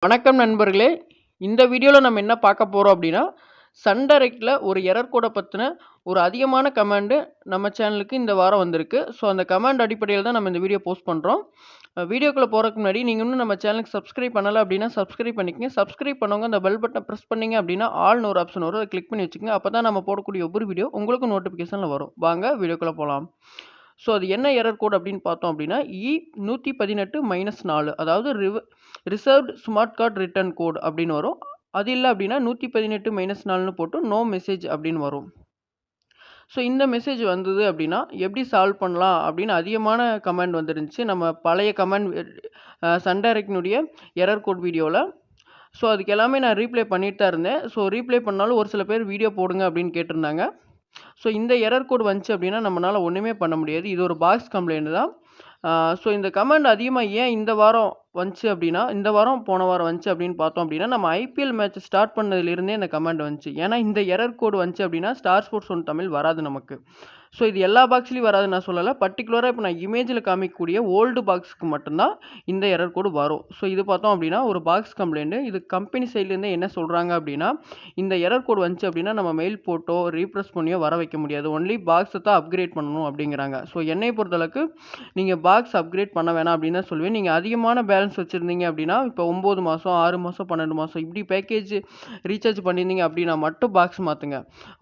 வணக்கம் நண்பர்களே. இந்த வீடியோல நம்ம என்ன பார்க்க போறோம் அப்படின்னா, சன் டைரக்ட்ல ஒரு எரர் கோட பத்தின ஒரு அதிகமான கமாண்ட் நம்ம சேனலுக்கு இந்த வாரம் வந்திருக்கு. ஸோ அந்த கமாண்ட் அடிப்படையில தான் நம்ம இந்த வீடியோ போஸ்ட் பண்றோம். வீடியோக்குள்ள போறதுக்கு முன்னாடி நீங்க இன்னும் நம்ம சேனலுக்கு சப்ஸ்கிரைப் பண்ணல அப்படின்னா சப்ஸ்கிரைப் பண்ணிக்கங்க. சப்ஸ்கிரைப் பண்ணவங்க அந்த பெல் பட்டன பிரஸ் பண்ணீங்க அப்படின்னா ஆல்னு ஒரு ஆப்ஷன் வரும். அத கிளிக் பண்ணி வச்சுக்கங்க. அப்பதான் நம்ம போடக்கூடிய ஒவ்வொரு வீடியோ உங்களுக்கு நோட்டிஃபிகேஷன்ல வரும். வாங்க வீடியோக்குள்ள போலாம். ஸோ அது என்ன எரர் கோட் அப்படின்னு பார்த்தோம் அப்படின்னா, E118-4 அதாவது reserved smart card return code அப்படின்னு வரும். அது இல்ல அப்படின்னா 118-4ன்னு போட்டு நோ மெசேஜ் அப்படின்னு வரும். ஸோ இந்த மெசேஜ் வந்தது அப்படின்னா, எப்படி சால்வ் பண்ணலாம் அப்படின்னு அதிகமான கமெண்ட் வந்துருந்துச்சு. நம்ம பழைய கமெண்ட் சன் டைரக்ட்னுடைய எரர் கோட் வீடியோல. ஸோ அதுக்கு எல்லாமே நான் ரீப்ளை பண்ணிட்டு தான் இருந்தேன். ஸோ ரீப்ளை பண்ணாலும் ஒரு சில பேர் வீடியோ போடுங்க அப்படின்னு கேட்டிருந்தாங்க. ஸோ இந்த எரர் கோட் வந்துச்சு அப்படின்னா நம்மளால ஒண்ணுமே பண்ண முடியாது. இது ஒரு பாக்ஸ் கம்ப்ளைண்ட் தான். ஸோ இந்த கமாண்ட் அதிகமா ஏன் இந்த வாரம் வந்துச்சு அப்படின்னா, இந்த வாரம் போன வாரம் வந்துச்சு அப்படின்னு பார்த்தோம் அப்படின்னா, நம்ம ஐபிஎல் மேட்ச் ஸ்டார்ட் பண்ணதிலிருந்தே இந்த கமாண்ட் வந்துச்சு. ஏன்னா இந்த எரர் கோட் வந்துச்சு அப்படின்னா, ஸ்டார் ஸ்போர்ட்ஸ் 1 தமிழ் வராது நமக்கு. ஸோ இது எல்லா பாக்ஸ்லயும் வராதுன்னு நான் சொல்லல. பர்ட்டிகுலரா இப்ப நான் இமேஜ்ல காமிக்கக்கூடிய ஓல்டு பாக்ஸ்க்கு மட்டும் தான் இந்த எரர் கோட் வரும். ஸோ இது பார்த்தோம் அப்படின்னா ஒரு பாக்ஸ் கம்ப்ளைண்ட். இது கம்பெனி சைட்ல இருந்து என்ன சொல்றாங்க அப்படின்னா, இந்த எரர் கோட் வந்துச்சு அப்படின்னா நம்ம மெயில் போட்டோ, ரீப்ரெஸ் பண்ணியோ வர வைக்க முடியாது. ஒன்லி பாக்ஸ தான் அப்கிரேட் பண்ணணும் அப்படிங்கிறாங்க. ஸோ என்னைய பொறுத்தளவுக்கு நீங்க பாக்ஸ் அப்கிரேட் பண்ண வேணாம் அப்படின்னு தான் சொல்லுவேன். நீங்க அதிகமான பேலன்ஸ் வச்சிருந்தீங்க அப்படின்னா, இப்போ 9 மாசம், 6 மாசம், 12 மாசம் இப்படி பேக்கேஜ் ரீசார்ஜ் பண்ணியிருந்தீங்க அப்படின்னா மட்டும் பாக்ஸ் மாத்துங்க.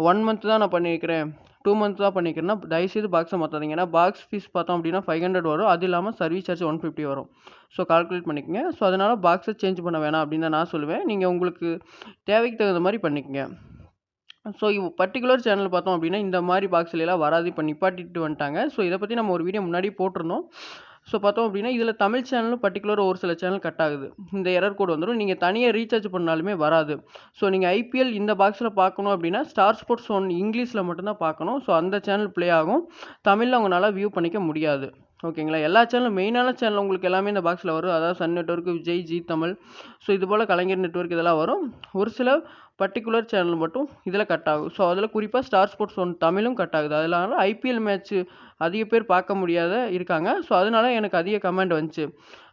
1 மந்த் தான் நான் பண்ணியிருக்கிறேன். 2 மந்த்ஸ் தான் பண்ணிக்கிறேன்னா, தயவுசெய்து பாக்ஸ மாத்தாதீங்க. ஏன்னா பாக்ஸ் ஃபீஸ் பார்த்தோம் அப்படின்னா 500 வரும். அது இல்லாம சர்வீஸ் சார்ஜ் 150 வரும். ஸோ கால்குலேட் பண்ணிக்கங்க. ஸோ அதனால பாக்ஸ சேஞ்ச் பண்ண வேணாம் அப்படின்னு தான் நான் சொல்லுவேன். நீங்க உங்களுக்கு தேவைக்கு தகுந்த மாரி பண்ணிக்கங்க. ஸோ பர்ட்டிகுலர் சேனல் பார்த்தோம் அப்படின்னா, இந்த மாரி பாக்ஸ்லலாம் வராது. இப்ப நிப்பாட்டிட்டு வந்துட்டாங்க. ஸோ இத பத்தி நம்ம ஒரு வீடியோ முன்னாடியே போட்டிருந்தோம். ஸோ பார்த்தோம் அப்படின்னா, இதில தமிழ் சேனலும் பர்ட்டிகுலரா ஒரு சில சேனல் கட் ஆகுது. இந்த எரர் கோட் வந்துரும். நீங்க தனியா ரீசார்ஜ் பண்ணாலுமே வராது. ஸோ நீங்க ஐபிஎல் இந்த பாக்ஸ்ல பார்க்கணும் அப்படின்னா, ஸ்டார் ஸ்போர்ட்ஸ் 1 இங்கிலீஷ்ல மட்டும் தான் பார்க்கணும். ஸோ அந்த சேனல் ப்ளே ஆகும். தமிழ்ல உங்கனால வியூ பண்ணிக்க முடியாது. ஓகேங்களா? எல்லா சேனலும் மெயினான சேனல் உங்களுக்கு எல்லாமே இந்த பாக்ஸ்ல வரும். அதாவது சன் நெட்வொர்க், விஜய், ஜீ தமிழ், ஸோ இதுபோல கலைஞர் நெட்வொர்க் இதெல்லாம் வரும். ஒரு சில பர்ட்டிகுலர் சேனல் மட்டும் இதில கட் ஆகும். ஸோ அதில குறிப்பா ஸ்டார் ஸ்போர்ட்ஸ் 1 தமிழும் கட் ஆகுது. அதனால ஐபிஎல் மேட்ச் அதிக பேர் பார்க்க முடியாத இருக்காங்க. ஸோ அதனால எனக்கு அதிக கமெண்ட் வந்துச்சு.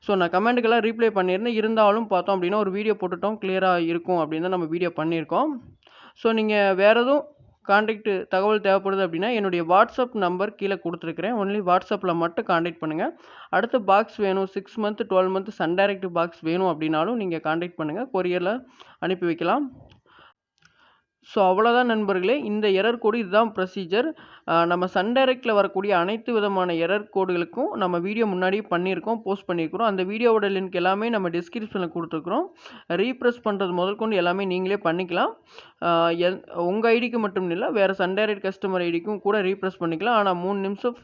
ஸோ நான் கமெண்ட்டுக்கெல்லாம் ரீப்ளை பண்ணியிருந்தேன். இருந்தாலும் பார்த்தோம் அப்படின்னா, ஒரு வீடியோ போட்டுட்டோம். கிளியரா இருக்கும் அப்படின்னு தான் நம்ம வீடியோ பண்ணியிருக்கோம். ஸோ நீங்க வேற எதுவும் கான்டாக்ட் தகவல் தேவைப்படுது அப்படின்னா, என்னுடைய வாட்ஸ்அப் நம்பர் கீழ குடுத்துருக்கிறேன். ஒன்லி வாட்ஸ்அப்ல மட்டும் கான்டாக்ட் பண்ணுங்க. அடுத்து பாக்ஸ் வேணும் 6 month, 12 month Sun Direct box வேணும் அப்படின்னாலும் நீங்க கான்டாக்ட் பண்ணுங்க. கொரியர்ல அனுப்பி வைக்கலாம். ஸோ அவ்வளோதான் நண்பர்களே. இந்த எரர் கோடு இதுதான் ப்ரொசீஜர். நம்ம சன் டைரக்ட்ல வரக்கூடிய அனைத்து விதமான எரர் கோடுகளுக்கும் நம்ம வீடியோ முன்னாடியே பண்ணியிருக்கோம், போஸ்ட் பண்ணியிருக்கிறோம். அந்த வீடியோவோட லிங்க் எல்லாமே நம்ம டிஸ்கிரிப்ஷன்ல குடுத்துருக்குறோம். ரீப்ரெஸ் பண்றது முதற்கொண்டு எல்லாமே நீங்களே பண்ணிக்கலாம். அ எல் உங்க ஐடிக்கு மட்டும் இல்ல, வேற சன் டைரக்ட் கஸ்டமர் ஐடிக்கும் கூட ரீப்ரெஸ் பண்ணிக்கலாம். ஆனா 3 நிமிஷம்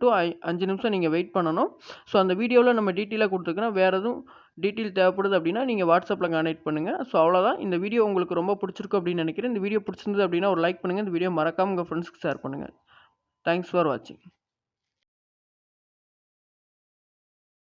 டூ 5 நிமிஷம் நீங்க வெயிட் பண்ணணும். ஸோ அந்த வீடியோல நம்ம டீட்டெயிலா குடுத்துருக்கிறோம். வேற எதுவும் டீட்டெயில் தேவைப்படுது அப்படின்னா, நீங்க வாட்ஸ்அப்ல கான்டாக்ட் பண்ணுங்க. ஸோ அவ்வளோதான். இந்த வீடியோ உங்களுக்கு ரொம்ப பிடிச்சிருக்கும் அப்படின்னு நினைக்கிறேன். இந்த வீடியோ பிடிச்சிருந்தது அப்படின்னா ஒரு லைக் பண்ணுங்க. இந்த வீடியோ மறக்காம உங்க ஃப்ரெண்ட்ஸ்க்கு ஷேர் பண்ணுங்க. தேங்க்ஸ் ஃபார் வாட்சிங்.